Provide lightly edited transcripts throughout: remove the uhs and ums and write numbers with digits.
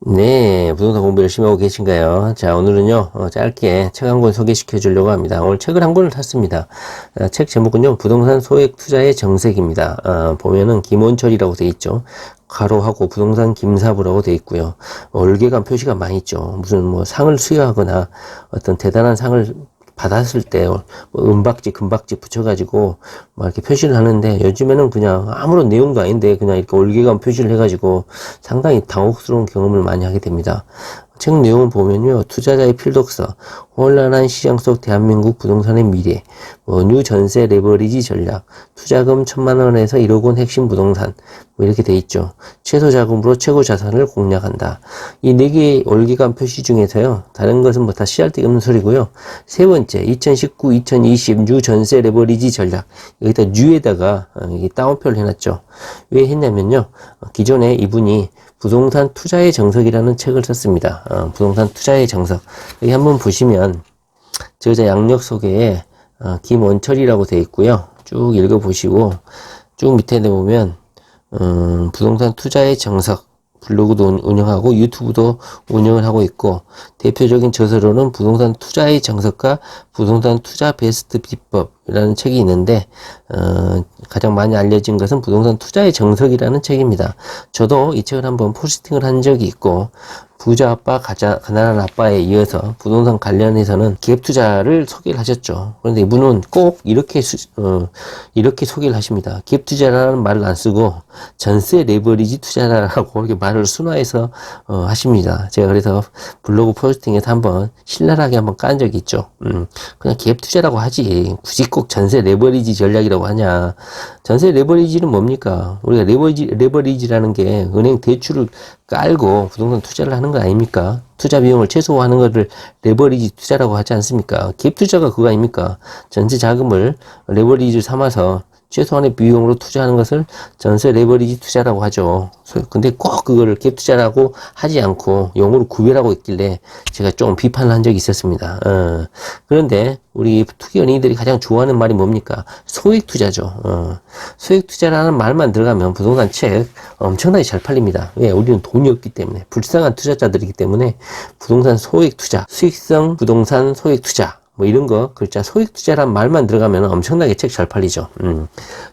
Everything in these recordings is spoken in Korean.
네, 부동산 공부 열심히 하고 계신가요? 자, 오늘은요, 짧게 책 한 권 소개시켜 주려고 합니다. 오늘 책을 한 권을 탔습니다. 책 제목은요, 부동산 소액 투자의 정색입니다. 보면은 김원철이라고 돼 있죠. 가로하고 부동산 김사부라고 돼 있고요. 월계관 표시가 많이 있죠. 무슨 뭐 상을 수여하거나 어떤 대단한 상을 받았을 때 은박지, 금박지 붙여가지고 막 이렇게 표시를 하는데 요즘에는 그냥 아무런 내용도 아닌데 그냥 이렇게 월계관 표시를 해가지고 상당히 당혹스러운 경험을 많이 하게 됩니다. 책 내용을 보면요, 투자자의 필독서, 혼란한 시장 속 대한민국 부동산의 미래, 뉴 전세 레버리지 전략, 투자금 1,000만 원에서 1억 원 핵심 부동산, 이렇게 돼 있죠. 최소 자금으로 최고 자산을 공략한다. 이 네 개의 월기관 표시 중에서요, 다른 것은 뭐 다 씨알데기 없는 소리고요. 세 번째, 2019, 2020 뉴 전세 레버리지 전략, 여기다 뉴에다가 따옴표를 해놨죠. 왜 했냐면요, 기존에 이분이 부동산 투자의 정석이라는 책을 썼습니다. 부동산 투자의 정석. 여기 한번 보시면 저자 양력 소개에 김원철이라고 되어 있고요. 쭉 읽어보시고 쭉 밑에 내보면 부동산 투자의 정석 블로그도 운영하고 유튜브도 운영을 하고 있고 대표적인 저서로는 부동산 투자의 정석과 부동산 투자 베스트 비법이라는 책이 있는데 가장 많이 알려진 것은 부동산 투자의 정석이라는 책입니다. 저도 이 책을 한번 포스팅을 한 적이 있고 부자 아빠, 가난한 아빠에 이어서 부동산 관련해서는 기업 투자를 소개를 하셨죠. 그런데 이분은 꼭 이렇게 소개를 하십니다. 기업 투자라는 말을 안 쓰고 전세 레버리지 투자라고 이렇게 말을 순화해서 하십니다. 제가 그래서 블로그 포스팅에서 한번 신랄하게 한번 깐 적이 있죠. 그냥 기업 투자라고 하지. 굳이 꼭 전세 레버리지 전략이라고 하냐. 전세 레버리지는 뭡니까? 우리가 레버리지라는 게 은행 대출을 깔고 부동산 투자를 하는 거 아닙니까? 투자 비용을 최소화하는 것을 레버리지 투자라고 하지 않습니까? 갭 투자가 그거 아닙니까? 전세 자금을 레버리지 삼아서 최소한의 비용으로 투자하는 것을 전세 레버리지 투자라고 하죠. 근데 꼭 그거를 갭 투자라고 하지 않고 용어로 구별하고 있길래 제가 좀 비판을 한 적이 있었습니다. 그런데 우리 투기 연예인들이 가장 좋아하는 말이 뭡니까? 소액 투자죠. 소액 투자라는 말만 들어가면 부동산 책 엄청나게 잘 팔립니다. 왜? 우리는 돈이 없기 때문에, 불쌍한 투자자들이기 때문에 부동산 소액 투자, 수익성 부동산 소액 투자 뭐 이런 거 글자 소액 투자란 말만 들어가면 엄청나게 책 잘 팔리죠.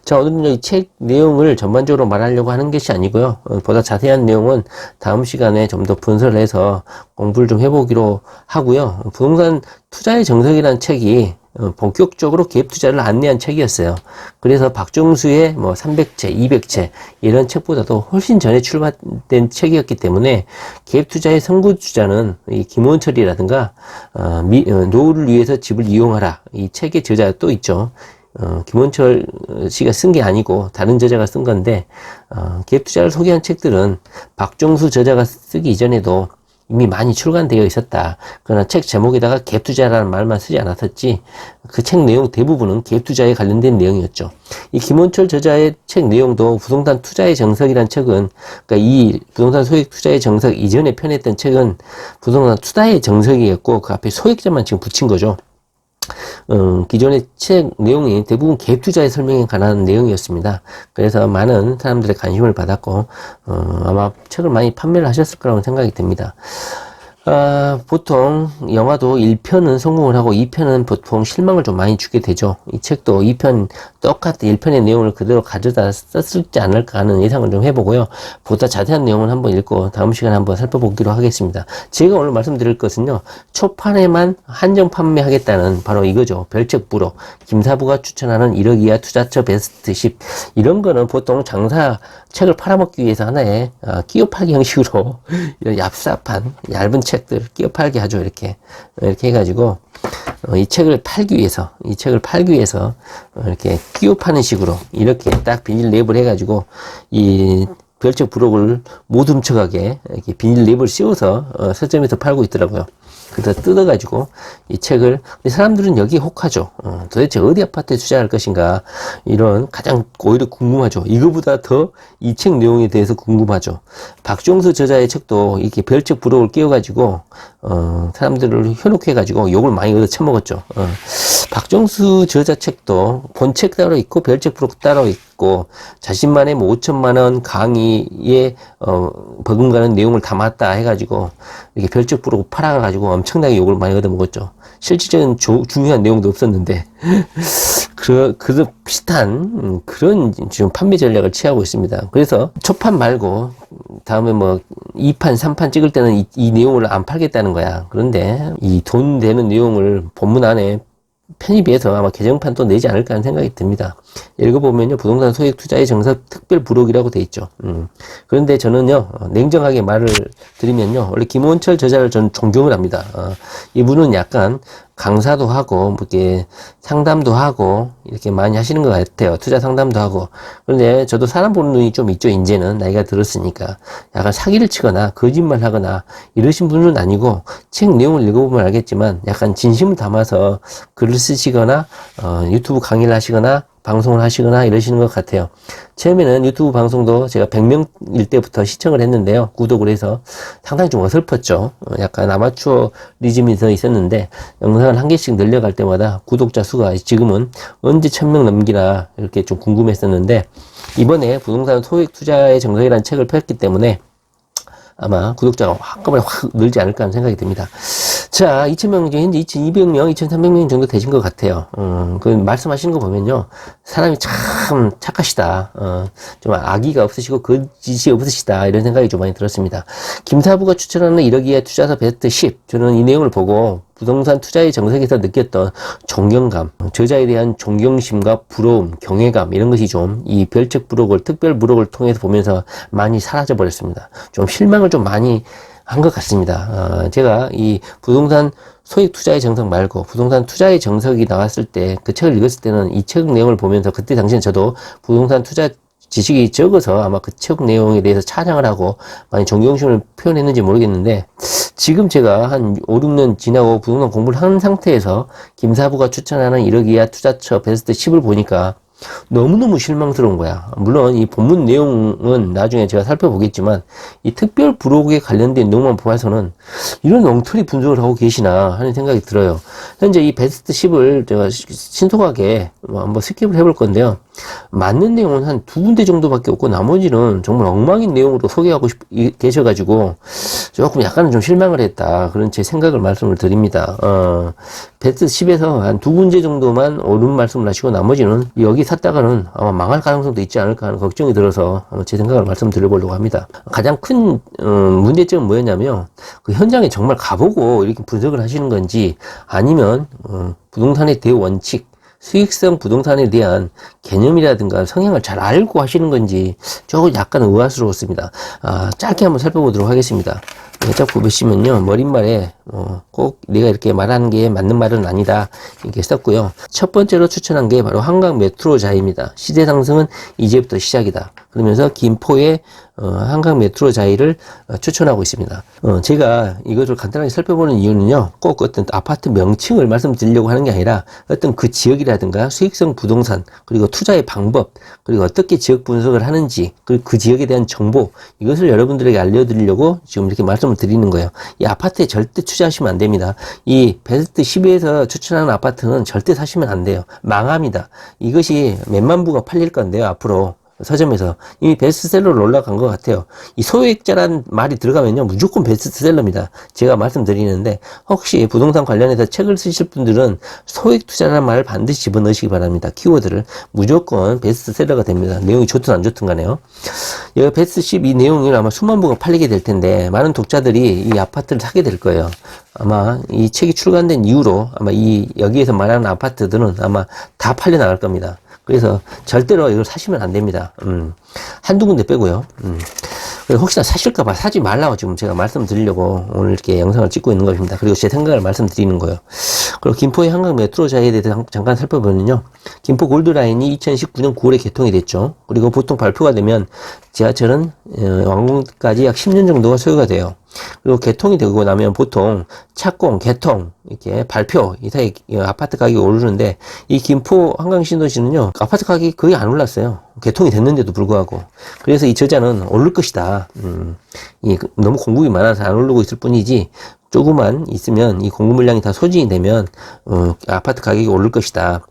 자, 오늘은 이 책 내용을 전반적으로 말하려고 하는 것이 아니고요. 보다 자세한 내용은 다음 시간에 좀 더 분석을 해서 공부를 좀 해보기로 하고요. 부동산 투자의 정석이라는 책이 본격적으로 기업 투자를 안내한 책이었어요. 그래서 박종수의 뭐 300채, 200채 이런 책보다도 훨씬 전에 출간된 책이었기 때문에 기업 투자의 선구주자는 이 김원철이라든가 노후를 위해서 집을 이용하라 이 책의 저자가 또 있죠. 김원철 씨가 쓴 게 아니고 다른 저자가 쓴 건데 기업 투자를 소개한 책들은 박종수 저자가 쓰기 이전에도 이미 많이 출간되어 있었다. 그러나 책 제목에다가 갭 투자라는 말만 쓰지 않았었지 그 책 내용 대부분은 갭 투자에 관련된 내용이었죠. 이 김원철 저자의 책 내용도 부동산 투자의 정석이란 책은 그러니까 이 부동산 소액 투자의 정석 이전에 펴냈던 책은 부동산 투자의 정석이었고 그 앞에 소액자만 지금 붙인 거죠. 기존의 책 내용이 대부분 갭 투자의 설명에 관한 내용이었습니다. 그래서 많은 사람들의 관심을 받았고, 아마 책을 많이 판매를 하셨을 거라고 생각이 됩니다. 보통 영화도 1편은 성공을 하고 2편은 보통 실망을 좀 많이 주게 되죠. 이 책도 2편 똑같은 1편의 내용을 그대로 가져다 썼을지 않을까 하는 예상을 좀 해보고요. 보다 자세한 내용은 한번 읽고 다음 시간에 한번 살펴보기로 하겠습니다. 제가 오늘 말씀드릴 것은요. 초판에만 한정 판매하겠다는 바로 이거죠. 별책 부록 김사부가 추천하는 1억 이하 투자처 베스트 10 이런 거는 보통 장사 책을 팔아먹기 위해서 하나의 끼어 팔기 형식으로 이런 얍삽한 얇은 책들 끼어 팔기 하죠. 이렇게 해가지고 이 책을 팔기 위해서 이렇게 끼어 파는 식으로 이렇게 딱 비닐 랩을 해가지고 이 별책 부록을 못 훔쳐가게 이렇게 비닐 랩을 씌워서 서점에서 팔고 있더라고요. 그래서 뜯어가지고 이 책을 사람들은 여기에 혹하죠. 도대체 어디 아파트에 투자할 것인가 이런 가장 오히려 궁금하죠. 이거보다 더 이 책 내용에 대해서 궁금하죠. 박종수 저자의 책도 이렇게 별책 부록을 끼워가지고 사람들을 현혹해가지고 욕을 많이 얻어 처먹었죠. 박정수 저자 책도 본책 따로 있고 별책 부록 따로 있고 자신만의 뭐 5천만 원 강의에 버금가는 내용을 담았다 해가지고 이렇게 별책 부록 팔아가지고 엄청나게 욕을 많이 얻어먹었죠. 실질적인 중요한 내용도 없었는데 그 비슷한 그런 지금 판매 전략을 취하고 있습니다. 그래서 초판 말고 다음에 뭐 2판, 3판 찍을 때는 이 내용을 안 팔겠다는 거야. 그런데 이 돈 되는 내용을 본문 안에 편입해서 아마 개정판 또 내지 않을까 하는 생각이 듭니다. 읽어보면요, 부동산 소액 투자의 정석 특별 부록이라고 돼 있죠. 그런데 저는요, 냉정하게 말을 드리면요, 원래 김원철 저자를 저는 존경을 합니다. 이분은 약간 강사도 하고, 뭐 이렇게 상담도 하고, 이렇게 많이 하시는 것 같아요. 투자 상담도 하고. 그런데 저도 사람 보는 눈이 좀 있죠, 이제는. 나이가 들었으니까. 약간 사기를 치거나, 거짓말 하거나, 이러신 분은 아니고, 책 내용을 읽어보면 알겠지만, 약간 진심을 담아서 글을 쓰시거나, 유튜브 강의를 하시거나, 방송을 하시거나 이러시는 것 같아요. 처음에는 유튜브 방송도 제가 100명일 때부터 시청을 했는데요. 구독을 해서 상당히 좀 어설펐죠. 약간 아마추어리즘이 더 있었는데 영상을 한 개씩 늘려갈 때마다 구독자 수가 지금은 언제 1000명 넘기나 이렇게 좀 궁금했었는데 이번에 부동산 소액 투자의 정석이라는 책을 폈기 때문에 아마 구독자가 한꺼번에 확 늘지 않을까 하는 생각이 듭니다. 자, 2000명 중에 현재 2200명, 2300명 정도 되신 것 같아요. 그 말씀하시는 거 보면요. 사람이 참 착하시다. 좀 악의가 없으시고 거짓이 없으시다. 이런 생각이 좀 많이 들었습니다. 김사부가 추천하는 1억 이하의 투자서 베스트 10. 저는 이 내용을 보고 부동산 투자의 정석에서 느꼈던 존경감, 저자에 대한 존경심과 부러움, 경외감 이런 것이 좀 이 별책 부록을, 특별 부록을 통해서 보면서 많이 사라져 버렸습니다. 좀 실망을 좀 많이 한 것 같습니다. 제가 이 부동산 소액 투자의 정석 말고 부동산 투자의 정석이 나왔을 때 그 책을 읽었을 때는 이 책 내용을 보면서 그때 당시엔 저도 부동산 투자 지식이 적어서 아마 그 책 내용에 대해서 찬양을 하고 많이 존경심을 표현했는지 모르겠는데 지금 제가 한 5, 6년 지나고 부동산 공부를 한 상태에서 김사부가 추천하는 1억 이하 투자처 베스트 10을 보니까 너무너무 실망스러운 거야. 물론 이 본문 내용은 나중에 제가 살펴보겠지만 이 특별 부록에 관련된 내용만 보아서는 이런 엉터리 분석을 하고 계시나 하는 생각이 들어요. 현재 이 베스트 10을 제가 신속하게 한번 스킵을 해볼 건데요. 맞는 내용은 한 2군데 정도밖에 없고 나머지는 정말 엉망인 내용으로 소개하고 계셔가지고 조금 약간은 좀 실망을 했다. 그런 제 생각을 말씀을 드립니다. 베스트 10에서 한 2군데 정도만 옳은 말씀을 하시고 나머지는 여기 샀다가는 아마 망할 가능성도 있지 않을까 하는 걱정이 들어서 제 생각을 말씀드려보려고 합니다. 가장 큰 문제점은 뭐였냐면 그 현장에 정말 가보고 이렇게 분석을 하시는 건지 아니면 부동산의 대원칙 수익성 부동산에 대한 개념이라든가 성향을 잘 알고 하시는 건지 조금 약간 의아스러웠습니다. 짧게 한번 살펴보도록 하겠습니다. 딱 보시면요, 머릿말에 꼭 내가 이렇게 말하는 게 맞는 말은 아니다 이렇게 썼고요. 첫 번째로 추천한 게 바로 한강 메트로자이입니다. 시대 상승은 이제부터 시작이다. 그러면서 김포의 한강 메트로자이를 추천하고 있습니다. 제가 이것을 간단하게 살펴보는 이유는요, 꼭 어떤 아파트 명칭을 말씀드리려고 하는 게 아니라 어떤 그 지역이라든가 수익성 부동산 그리고 투자의 방법 그리고 어떻게 지역 분석을 하는지 그리고 그 지역에 대한 정보 이것을 여러분들에게 알려드리려고 지금 이렇게 말씀을 드리는 거예요. 이 아파트에 절대 투자하시면 안 됩니다. 이 베스트 10에서 추천하는 아파트는 절대 사시면 안 돼요. 망합니다. 이것이 몇만 부가 팔릴 건데요, 앞으로. 서점에서 이미 베스트셀러로 올라간 것 같아요. 이 소액자란 말이 들어가면요 무조건 베스트셀러입니다. 제가 말씀드리는데 혹시 부동산 관련해서 책을 쓰실 분들은 소액 투자라는 말을 반드시 집어넣으시기 바랍니다. 키워드를 무조건 베스트셀러가 됩니다. 내용이 좋든 안 좋든 간에요. 여기 베스트 10 이 내용이 아마 수만 부가 팔리게 될 텐데 많은 독자들이 이 아파트를 사게 될 거예요. 아마 이 책이 출간된 이후로 아마 여기에서 말하는 아파트들은 아마 다 팔려 나갈 겁니다. 그래서 절대로 이걸 사시면 안 됩니다. 한두 군데 빼고요. 그래서 혹시나 사실까봐 사지 말라고 지금 제가 말씀드리려고 오늘 이렇게 영상을 찍고 있는 것입니다. 그리고 제 생각을 말씀드리는 거예요. 그리고 김포의 한강 메트로자에 대해서 잠깐 살펴보면요. 김포 골드라인이 2019년 9월에 개통이 됐죠. 그리고 보통 발표가 되면 지하철은 완공까지 약 10년 정도가 소요가 돼요. 그리고 개통이 되고 나면 보통 착공, 개통, 이렇게 발표, 이 사이 아파트 가격이 오르는데 이 김포 한강신도시는요, 아파트 가격이 거의 안 올랐어요. 개통이 됐는데도 불구하고. 그래서 이 저자는 오를 것이다. 너무 공급이 많아서 안 오르고 있을 뿐이지, 조금만 있으면 이 공급 물량이 다 소진이 되면 아파트 가격이 오를 것이다.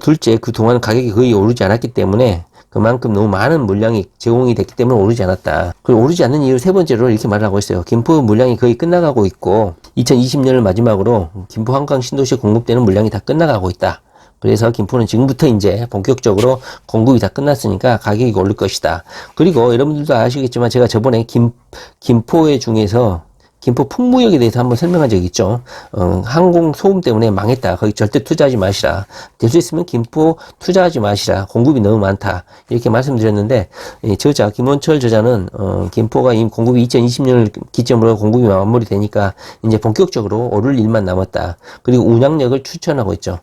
둘째, 그동안 가격이 거의 오르지 않았기 때문에 그만큼 너무 많은 물량이 제공이 됐기 때문에 오르지 않았다. 그리고 오르지 않는 이유 세 번째로 이렇게 말을 하고 있어요. 김포 물량이 거의 끝나가고 있고 2020년을 마지막으로 김포 한강 신도시에 공급되는 물량이 다 끝나가고 있다. 그래서 김포는 지금부터 이제 본격적으로 공급이 다 끝났으니까 가격이 오를 것이다. 그리고 여러분들도 아시겠지만 제가 저번에 김포에 중에서 김포 풍무역에 대해서 한번 설명한 적이 있죠. 항공 소음 때문에 망했다. 거기 절대 투자하지 마시라. 될 수 있으면 김포 투자하지 마시라. 공급이 너무 많다. 이렇게 말씀드렸는데 저자 김원철 저자는 김포가 이미 공급이 2020년을 기점으로 공급이 마무리되니까 이제 본격적으로 오를 일만 남았다. 그리고 운양역을 추천하고 있죠.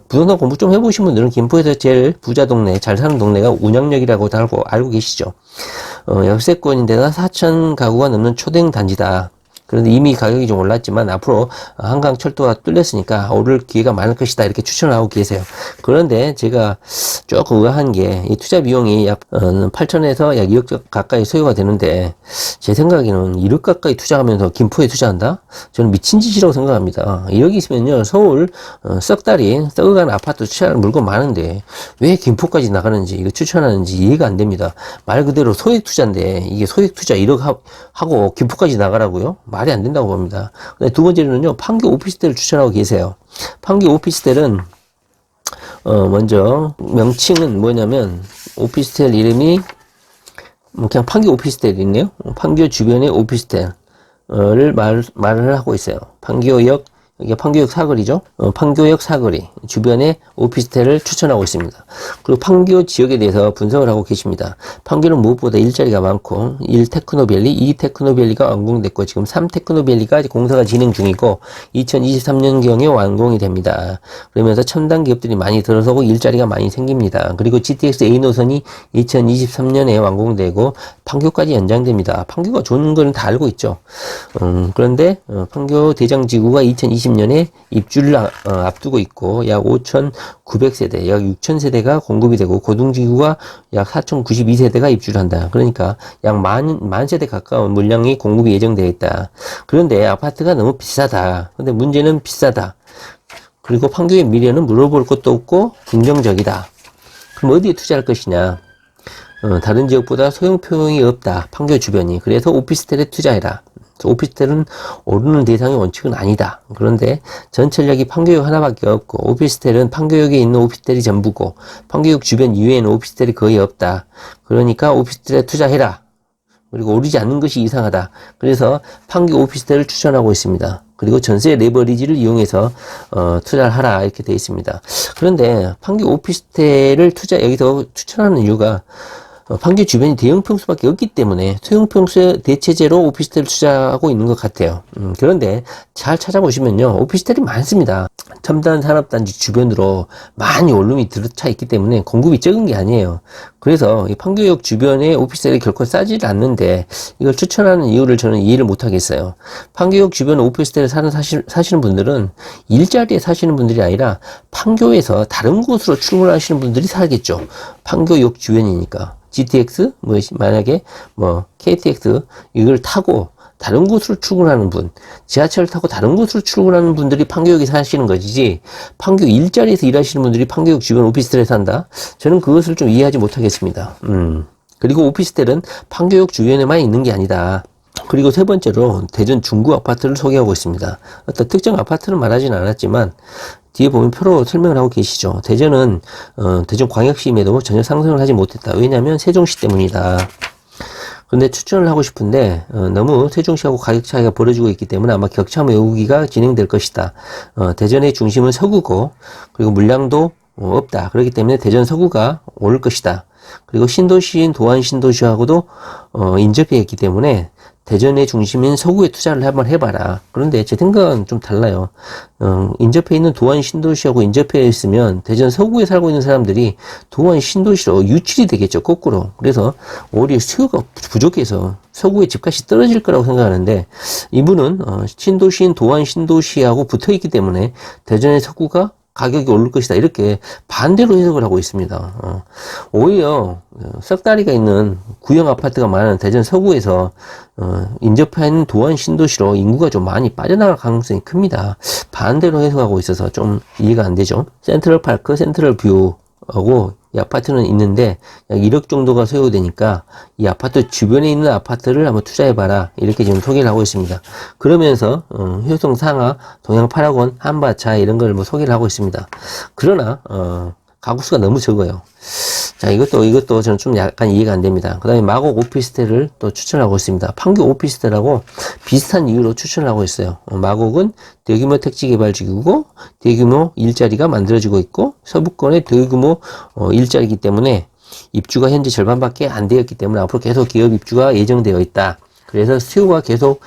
부동산 공부 좀 해보신 분들은 김포에서 제일 부자 동네, 잘 사는 동네가 운양역이라고 다 알고 계시죠. 역세권인데다 4천 가구가 넘는 초대형 단지다. 그런데 이미 가격이 좀 올랐지만 앞으로 한강 철도가 뚫렸으니까 오를 기회가 많을 것이다 이렇게 추천을 하고 계세요. 그런데 제가 조금 의아한 게 이 투자 비용이 약 8천에서 약 2억 가까이 소요가 되는데 제 생각에는 1억 가까이 투자하면서 김포에 투자한다? 저는 미친 짓이라고 생각합니다. 1억이 있으면요 서울 썩 달이 썩어가는 아파트 투자할 물건 많은데 왜 김포까지 나가는지 이거 추천하는지 이해가 안 됩니다. 말 그대로 소액 투자인데 이게 소액 투자 1억 하고 김포까지 나가라고요? 말이 안 된다고 봅니다. 두 번째로는요, 판교 오피스텔을 추천하고 계세요. 판교 오피스텔은, 먼저, 명칭은 뭐냐면, 오피스텔 이름이, 그냥 판교 오피스텔이네요. 판교 주변의 오피스텔을 말을 하고 있어요. 판교역, 이게 판교역 사거리죠. 판교역 사거리 주변에 오피스텔을 추천하고 있습니다. 그리고 판교 지역에 대해서 분석을 하고 계십니다. 판교는 무엇보다 일자리가 많고 1 테크노밸리, 2 테크노밸리가 완공됐고 지금 3 테크노밸리가 공사가 진행 중이고 2023년경에 완공이 됩니다. 그러면서 첨단 기업들이 많이 들어서고 일자리가 많이 생깁니다. 그리고 GTX A 노선이 2023년에 완공되고 판교까지 연장됩니다. 판교가 좋은 건 다 알고 있죠. 그런데 판교 대장지구가 2020년에 입주를 앞두고 있고 약 5,900세대, 약 6,000세대가 공급이 되고 고등지구가 약 4,092세대가 입주를 한다. 그러니까 약 만 세대 가까운 물량이 공급이 예정되어 있다. 그런데 아파트가 너무 비싸다. 근데 문제는 비싸다. 그리고 판교의 미래는 물어볼 것도 없고 긍정적이다. 그럼 어디에 투자할 것이냐? 다른 지역보다 소형평이 없다. 판교 주변이. 그래서 오피스텔에 투자해라. 오피스텔은 오르는 대상이 원칙은 아니다. 그런데 전철역이 판교역 하나밖에 없고 오피스텔은 판교역에 있는 오피스텔이 전부고 판교역 주변 이외에는 오피스텔이 거의 없다. 그러니까 오피스텔에 투자해라. 그리고 오르지 않는 것이 이상하다. 그래서 판교 오피스텔을 추천하고 있습니다. 그리고 전세 레버리지를 이용해서 투자를 하라 이렇게 되어 있습니다. 그런데 판교 오피스텔을 여기서 추천하는 이유가 판교 주변이 대형 평수밖에 없기 때문에 소형 평수의 대체제로 오피스텔을 투자하고 있는 것 같아요. 그런데 잘 찾아보시면요 오피스텔이 많습니다. 첨단 산업단지 주변으로 많이 원룸이 들어차 있기 때문에 공급이 적은 게 아니에요. 그래서 이 판교역 주변에 오피스텔이 결코 싸지를 않는데 이걸 추천하는 이유를 저는 이해를 못 하겠어요. 판교역 주변 오피스텔에 사시는 분들은 일자리에 사시는 분들이 아니라 판교에서 다른 곳으로 출근하시는 분들이 살겠죠. 판교역 주변이니까. GTX, 만약에, KTX, 이걸 타고 다른 곳으로 출근하는 분, 지하철을 타고 다른 곳으로 출근하는 분들이 판교역에 사시는 것이지, 판교 일자리에서 일하시는 분들이 판교역 주변 오피스텔에 산다? 저는 그것을 좀 이해하지 못하겠습니다. 그리고 오피스텔은 판교역 주변에만 있는 게 아니다. 그리고 세 번째로 대전 중구 아파트를 소개하고 있습니다. 어떤 특정 아파트는 말하진 않았지만, 뒤에 보면 표로 설명을 하고 계시죠. 대전은 대전광역시임에도 전혀 상승을 하지 못했다. 왜냐하면 세종시 때문이다. 근데 추천을 하고 싶은데 너무 세종시하고 가격 차이가 벌어지고 있기 때문에 아마 격차 메우기가 진행될 것이다. 대전의 중심은 서구고 그리고 물량도 없다. 그렇기 때문에 대전 서구가 오를 것이다. 그리고 신도시인 도안 신도시하고도 인접해 있기 때문에 대전의 중심인 서구에 투자를 한번 해봐라. 그런데 제 생각은 좀 달라요. 인접해 있는 도안 신도시하고 인접해 있으면 대전 서구에 살고 있는 사람들이 도안 신도시로 유출이 되겠죠. 거꾸로. 그래서 오히려 수요가 부족해서 서구의 집값이 떨어질 거라고 생각하는데 이분은 신도시인 도안 신도시하고 붙어 있기 때문에 대전의 서구가 가격이 오를 것이다. 이렇게 반대로 해석을 하고 있습니다. 오히려 석 다리가 있는 구형 아파트가 많은 대전 서구에서 인접해 있는 도안 신도시로 인구가 좀 많이 빠져나갈 가능성이 큽니다. 반대로 해석하고 있어서 좀 이해가 안 되죠. 센트럴파크, 센트럴뷰하고 이 아파트는 있는데 약 1억 정도가 소요되니까 이 아파트 주변에 있는 아파트를 한번 투자해봐라, 이렇게 지금 소개를 하고 있습니다. 그러면서 효성 상하, 동양 8학원, 한바차 이런 걸 뭐 소개를 하고 있습니다. 그러나 가구수가 너무 적어요. 자, 이것도 저는 좀 약간 이해가 안 됩니다. 그 다음에 마곡 오피스텔을 또 추천하고 있습니다. 판교 오피스텔하고 비슷한 이유로 추천을 하고 있어요. 마곡은 대규모 택지 개발지구고 대규모 일자리가 만들어지고 있고 서부권의 대규모 일자리이기 때문에 입주가 현재 절반밖에 안 되었기 때문에 앞으로 계속 기업 입주가 예정되어 있다. 그래서 수요가 계속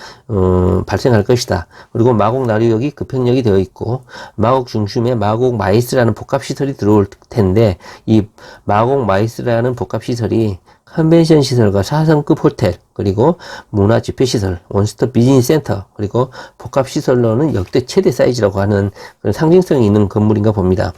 발생할 것이다. 그리고 마곡 나루역이 급행역이 되어 있고 마곡 중심에 마곡 마이스라는 복합시설이 들어올 텐데 이 마곡 마이스라는 복합시설이 컨벤션 시설과 4성급 호텔, 그리고 문화 집회 시설, 원스톱 비즈니스 센터, 그리고 복합시설로는 역대 최대 사이즈라고 하는 그런 상징성이 있는 건물인가 봅니다.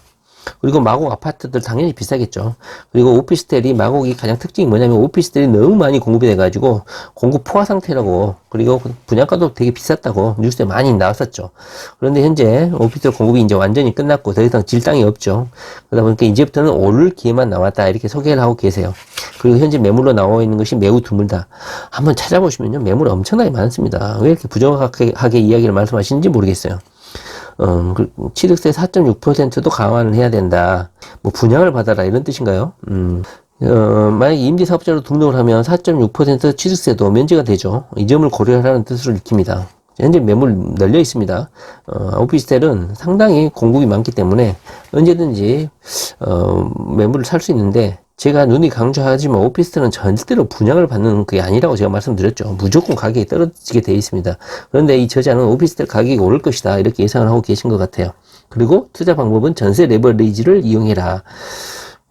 그리고 마곡 아파트들 당연히 비싸겠죠. 그리고 오피스텔이, 마곡이 가장 특징이 뭐냐면 오피스텔이 너무 많이 공급이 돼가지고 공급 포화 상태라고, 그리고 분양가도 되게 비쌌다고 뉴스에 많이 나왔었죠. 그런데 현재 오피스텔 공급이 이제 완전히 끝났고 더 이상 질당이 없죠. 그러다 보니까 이제부터는 오를 기회만 남았다, 이렇게 소개를 하고 계세요. 그리고 현재 매물로 나와 있는 것이 매우 드물다. 한번 찾아보시면요, 매물 엄청나게 많습니다. 왜 이렇게 부정확하게 이야기를 말씀하시는지 모르겠어요. 취득세 4.6%도 강화를 해야 된다. 뭐 분양을 받아라, 이런 뜻인가요? 만약에 임대사업자로 등록을 하면 4.6% 취득세도 면제가 되죠. 이 점을 고려하라는 뜻을 익힙니다. 현재 매물 널려 있습니다. 오피스텔은 상당히 공급이 많기 때문에 언제든지 매물을 살 수 있는데, 제가 눈이 강조하지만 오피스텔은 절대로 분양을 받는 그게 아니라고 제가 말씀드렸죠. 무조건 가격이 떨어지게 되어 있습니다. 그런데 이 저자는 오피스텔 가격이 오를 것이다, 이렇게 예상을 하고 계신 것 같아요. 그리고 투자 방법은 전세 레버리지를 이용해라.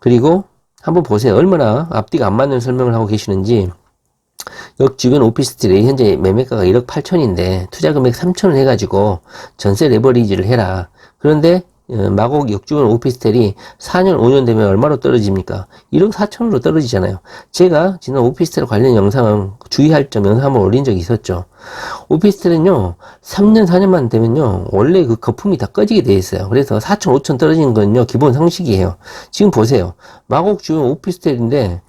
그리고 한번 보세요. 얼마나 앞뒤가 안 맞는 설명을 하고 계시는지. 역 주변 오피스텔이 현재 매매가가 1억 8천인데 투자 금액 3천을 해가지고 전세 레버리지를 해라. 그런데 마곡 역주변 오피스텔이 4년, 5년 되면 얼마로 떨어집니까? 1억 4천으로 떨어지잖아요. 제가 지난 오피스텔 관련 영상은 주의할 점 영상 한번 올린 적이 있었죠. 오피스텔은요, 3년, 4년만 되면요, 원래 그 거품이 다 꺼지게 돼 있어요. 그래서 4천, 5천 떨어지는 건요, 기본 상식이에요. 지금 보세요. 마곡 주변 오피스텔인데,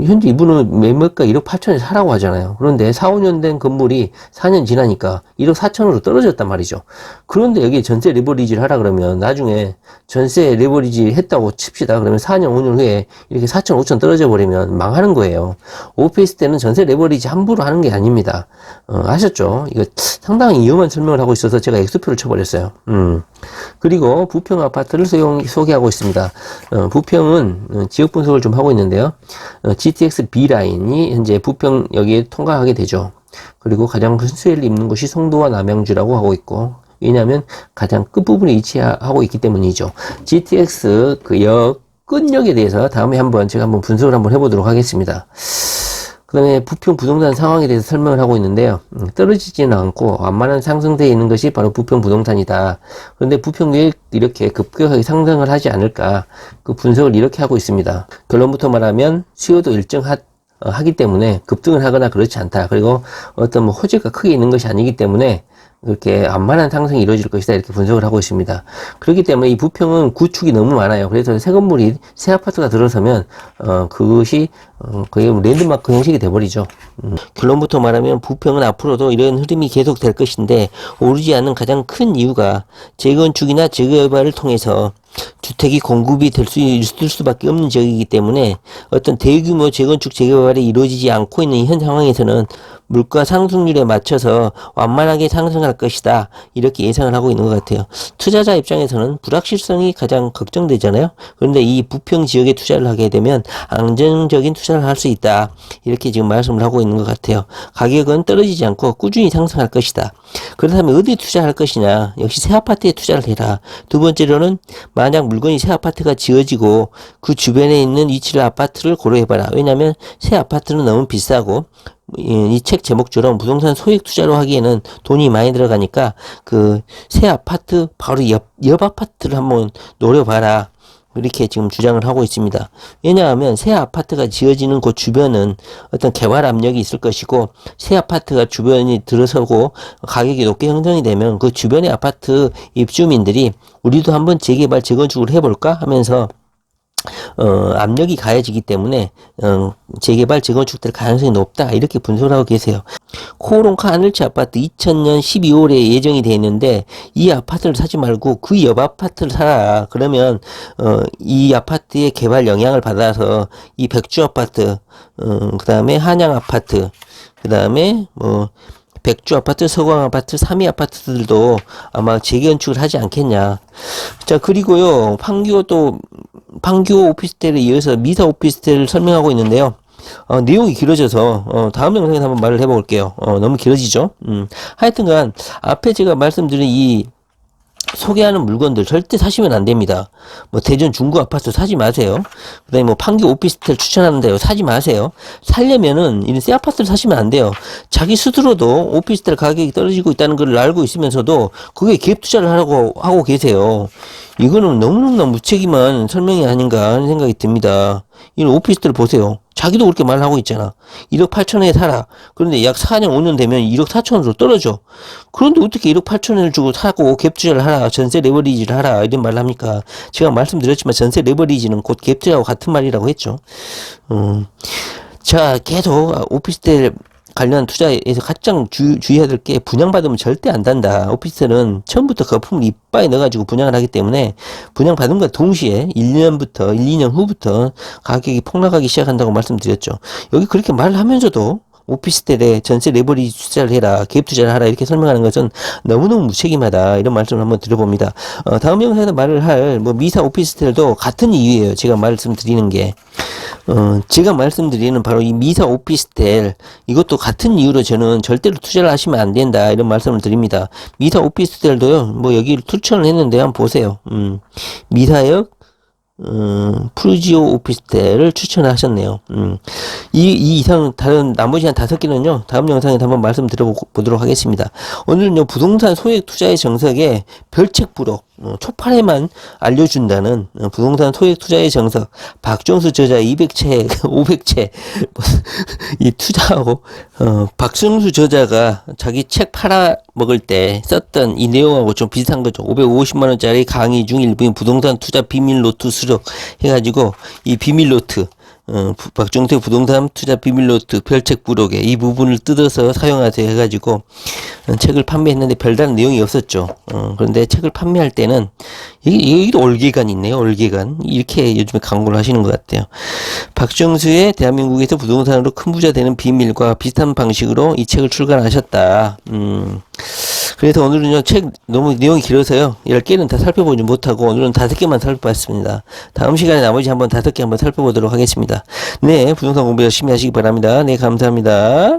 현재 이분은 매매가 1억 8천에 사라고 하잖아요. 그런데 4, 5년 된 건물이 4년 지나니까 1억 4천으로 떨어졌단 말이죠. 그런데 여기 전세 레버리지를 하라 그러면 나중에 전세 레버리지 했다고 칩시다. 그러면 4년, 5년 후에 이렇게 4천, 5천 떨어져 버리면 망하는 거예요. 오피스텔은 전세 레버리지 함부로 하는 게 아닙니다. 아셨죠? 이거 상당히 위험한 설명을 하고 있어서 제가 X표를 쳐버렸어요. 그리고 부평 아파트를 소개하고 있습니다. 부평은 지역 분석을 좀 하고 있는데요. GTX B라인이 현재 부평 여기에 통과하게 되죠. 그리고 가장 큰 수혜를 입는 곳이 송도와 남양주라고 하고 있고, 왜냐하면 가장 끝부분에 위치하고 있기 때문이죠. GTX 그 끝역에 대해서 다음에 제가 한번 분석을 한번 해보도록 하겠습니다. 그 다음에 부평 부동산 상황에 대해서 설명을 하고 있는데요. 떨어지지는 않고 완만한 상승되어 있는 것이 바로 부평 부동산이다. 그런데 부평이 이렇게 급격하게 상승을 하지 않을까, 그 분석을 이렇게 하고 있습니다. 결론부터 말하면 수요도 일정하기 때문에 급등을 하거나 그렇지 않다. 그리고 어떤 뭐 호재가 크게 있는 것이 아니기 때문에 그렇게 완만한 상승이 이루어질 것이다, 이렇게 분석을 하고 있습니다. 그렇기 때문에 이 부평은 구축이 너무 많아요. 그래서 새 건물이, 새 아파트가 들어서면 그것이 거의 랜드마크 형식이 돼버리죠. 결론부터 말하면 부평은 앞으로도 이런 흐름이 계속될 것인데, 오르지 않는 가장 큰 이유가 재건축이나 재개발을 통해서 주택이 공급이 있을 수밖에 없는 지역이기 때문에 어떤 대규모 재건축 재개발이 이루어지지 않고 있는 현 상황에서는 물가 상승률에 맞춰서 완만하게 상승할 것이다, 이렇게 예상을 하고 있는 것 같아요. 투자자 입장에서는 불확실성이 가장 걱정되잖아요. 그런데 이 부평 지역에 투자를 하게 되면 안정적인 투자를 할 수 있다, 이렇게 지금 말씀을 하고 있는 것 같아요. 가격은 떨어지지 않고 꾸준히 상승할 것이다. 그렇다면 어디 투자할 것이냐? 역시 새 아파트에 투자를 해라. 두 번째로는 만약 물건이 새 아파트가 지어지고 그 주변에 있는 위치를 아파트를 고려해봐라. 왜냐하면 새 아파트는 너무 비싸고 이 책 제목처럼 부동산 소액 투자로 하기에는 돈이 많이 들어가니까 그 새 아파트 바로 옆 아파트를 한번 노려봐라. 이렇게 지금 주장을 하고 있습니다. 왜냐하면 새 아파트가 지어지는 곳 주변은 어떤 개발 압력이 있을 것이고, 새 아파트가 주변이 들어서고 가격이 높게 형성이 되면 그 주변의 아파트 입주민들이 우리도 한번 재개발 재건축을 해볼까 하면서 압력이 가해지기 때문에 재개발 재건축될 가능성이 높다, 이렇게 분석을 하고 계세요. 코오롱카 하늘채 아파트 2000년 12월에 예정이 되어 있는데 이 아파트를 사지 말고 그 옆 아파트를 사라. 그러면 이 아파트의 개발 영향을 받아서 이 백주 아파트, 그 다음에 한양 아파트, 그 다음에 뭐 백주 아파트, 서광 아파트, 3위 아파트들도 아마 재건축을 하지 않겠냐. 자, 그리고요, 판교 오피스텔에 이어서 미사 오피스텔을 설명하고 있는데요. 내용이 길어져서 다음 영상에 한번 말을 해볼게요. 너무 길어지죠. 하여튼간 앞에 제가 말씀드린 이 소개하는 물건들 절대 사시면 안 됩니다. 뭐 대전 중구 아파트 사지 마세요. 그다음에 뭐 판교 오피스텔 추천하는데요, 사지 마세요. 살려면은 이런 새 아파트를 사시면 안 돼요. 자기 스스로도 오피스텔 가격이 떨어지고 있다는 걸 알고 있으면서도 그게 기업 투자를 하고 계세요. 이거는 너무너무 무책임한 설명이 아닌가 하는 생각이 듭니다. 이런 오피스텔 보세요. 자기도 그렇게 말하고 있잖아. 1억 8천에 사라. 그런데 약 4년 5년 되면 1억 4천으로 떨어져. 그런데 어떻게 1억 8천을 주고 사고 갭 투자를 하라, 전세 레버리지를 하라, 이런 말을 합니까? 제가 말씀드렸지만 전세 레버리지는 곧 갭 투자하고 같은 말이라고 했죠. 자, 계속 오피스텔 관련 투자에서 가장 주의해야 될 게, 분양받으면 절대 안 단다. 오피스텔은 처음부터 거품을 이빠이 넣어가지고 분양을 하기 때문에 분양받은 것과 동시에 1년부터 1, 2년 후부터 가격이 폭락하기 시작한다고 말씀드렸죠. 여기 그렇게 말을 하면서도 오피스텔에 전세 레버리지 투자를 해라, 갭 투자를 하라, 이렇게 설명하는 것은 너무너무 무책임하다, 이런 말씀을 한번 드려봅니다. 다음 영상에서 말을 할 뭐 미사 오피스텔도 같은 이유예요. 제가 말씀드리는 게 제가 말씀드리는 바로 이 미사 오피스텔, 이것도 같은 이유로 저는 절대로 투자를 하시면 안 된다, 이런 말씀을 드립니다. 미사 오피스텔도요, 뭐 여기를 추천을 했는데 한번 보세요. 미사역 프루지오 오피스텔을 추천하셨네요. 이 이상 다른 나머지 한 5개는요, 다음 영상에서 한번 말씀드려보도록 하겠습니다. 오늘은요, 부동산 소액 투자의 정석에 별책 부록, 초판에만 알려준다는 부동산 소액 투자의 정석, 박정수 저자 200채, 500채, 이 투자하고, 박정수 저자가 자기 책 팔아먹을 때 썼던 이 내용하고 좀 비슷한 거죠. 550만원짜리 강의 중 일부인 부동산 투자 비밀 노트 수록 해가지고, 이 비밀 노트, 박정수의 부동산 투자 비밀 노트 별책 부록에 이 부분을 뜯어서 사용하세요 해가지고 책을 판매했는데 별다른 내용이 없었죠. 그런데 책을 판매할 때는 여기도 올개간 있네요. 올개간, 이렇게 요즘에 광고를 하시는 것 같아요. 박정수의 대한민국에서 부동산으로 큰 부자 되는 비밀과 비슷한 방식으로 이 책을 출간하셨다. 그래서 오늘은요, 책 너무 내용이 길어서요, 10개는 다 살펴보지 못하고 오늘은 5개만 살펴봤습니다. 다음 시간에 나머지 5개 한번 살펴보도록 하겠습니다. 네, 부동산 공부 열심히 하시기 바랍니다. 네, 감사합니다.